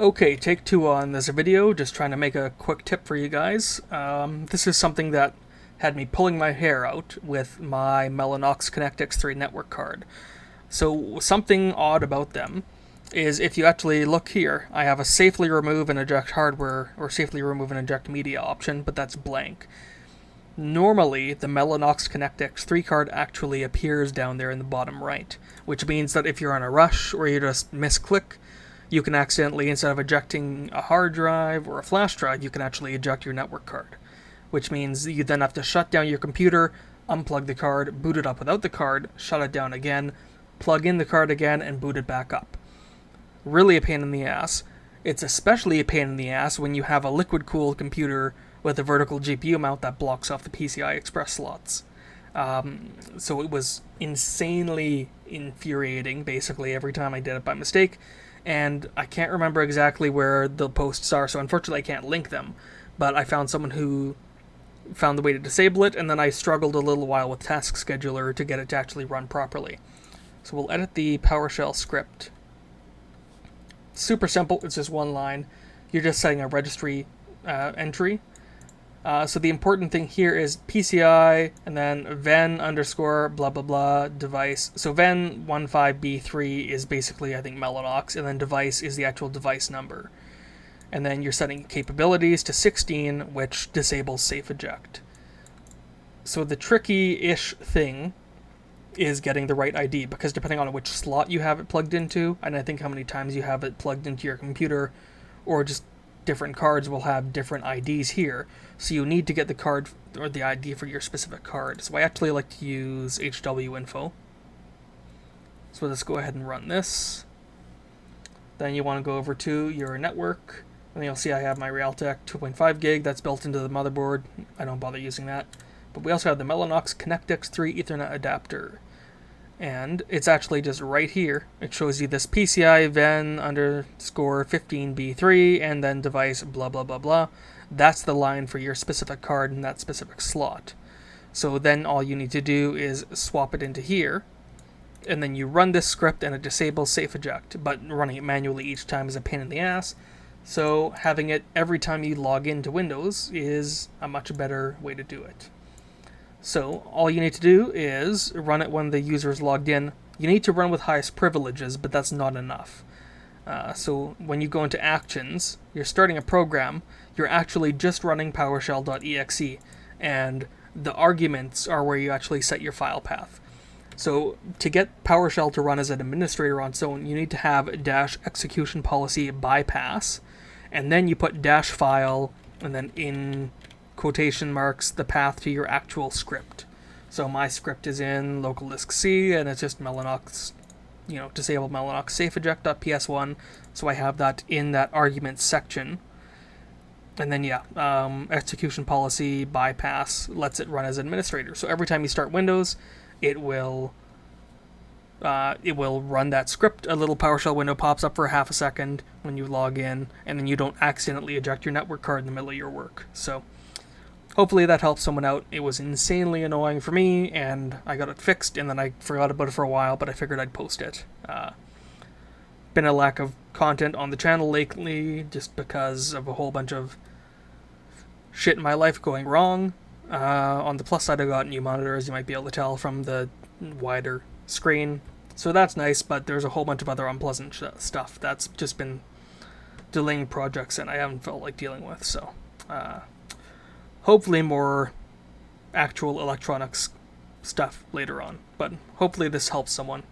Okay, take two on this video, just trying to make a quick tip for you guys. This is something that had me pulling my hair out with my Mellanox ConnectX-3 network card. So something odd about them is if you actually look here, I have a safely remove and eject hardware or safely remove and eject media option, but that's blank. Normally, the Mellanox ConnectX-3 card actually appears down there in the bottom right, which means that if you're in a rush or you just misclick, you can accidentally, instead of ejecting a hard drive or a flash drive, you can actually eject your network card, which means you then have to shut down your computer, unplug the card, boot it up without the card, shut it down again, plug in the card again, and boot it back up. Really a pain in the ass. It's especially a pain in the ass when you have a liquid-cooled computer with a vertical GPU mount that blocks off the PCI Express slots. So it was insanely infuriating, basically, every time I did it by mistake. And I can't remember exactly where the posts are, so unfortunately I can't link them. But I found someone who found the way to disable it, and then I struggled a little while with Task Scheduler to get it to actually run properly. So we'll edit the PowerShell script. Super simple, it's just one line. You're just setting a registry entry. So the important thing here is PCI and then ven underscore blah blah blah device. So ven 15B3 is basically, I think, Mellanox, and then device is the actual device number. And then you're setting capabilities to 16, which disables Safe Eject. So the tricky-ish thing is getting the right ID, because depending on which slot you have it plugged into, and I think how many times you have it plugged into your computer, or just different cards will have different IDs here. So you need to get the card or the ID for your specific card. So I actually like to use HW info. So let's go ahead and run this. Then you want to go over to your network, and you'll see I have my Realtek 2.5 gig that's built into the motherboard. I don't bother using that. But we also have the Mellanox ConnectX-3 Ethernet adapter. And it's actually just right here. It shows you this PCI ven underscore 15B3 and then device blah blah blah blah. That's the line for your specific card in that specific slot. So then all you need to do is swap it into here, and then you run this script and it disables Safe Eject, but running it manually each time is a pain in the ass. So having it every time you log into Windows is a much better way to do it. So all you need to do is run it when the user is logged in. You need to run with highest privileges, but that's not enough. So when you go into actions, you're starting a program, you're actually just running PowerShell.exe, and the arguments are where you actually set your file path. So to get PowerShell to run as an administrator on its own, you need to have -execution policy bypass, and then you put -file, and then in quotation marks the path to your actual script. So my script is in local disk C, and it's just Mellanox, disable Mellanox Safe Eject.ps1. So I have that in that argument section. And then execution policy bypass lets it run as administrator. So every time you start Windows, it will run that script. A little PowerShell window pops up for half a second when you log in, and then you don't accidentally eject your network card in the middle of your work. So hopefully that helps someone out. It was insanely annoying for me, and I got it fixed, and then I forgot about it for a while, but I figured I'd post it. Been a lack of content on the channel lately, just because of a whole bunch of shit in my life going wrong. On the plus side, I got new monitors, you might be able to tell from the wider screen. So that's nice, but there's a whole bunch of other unpleasant stuff that's just been delaying projects, and I haven't felt like dealing with, so hopefully more actual electronics stuff later on, but hopefully this helps someone.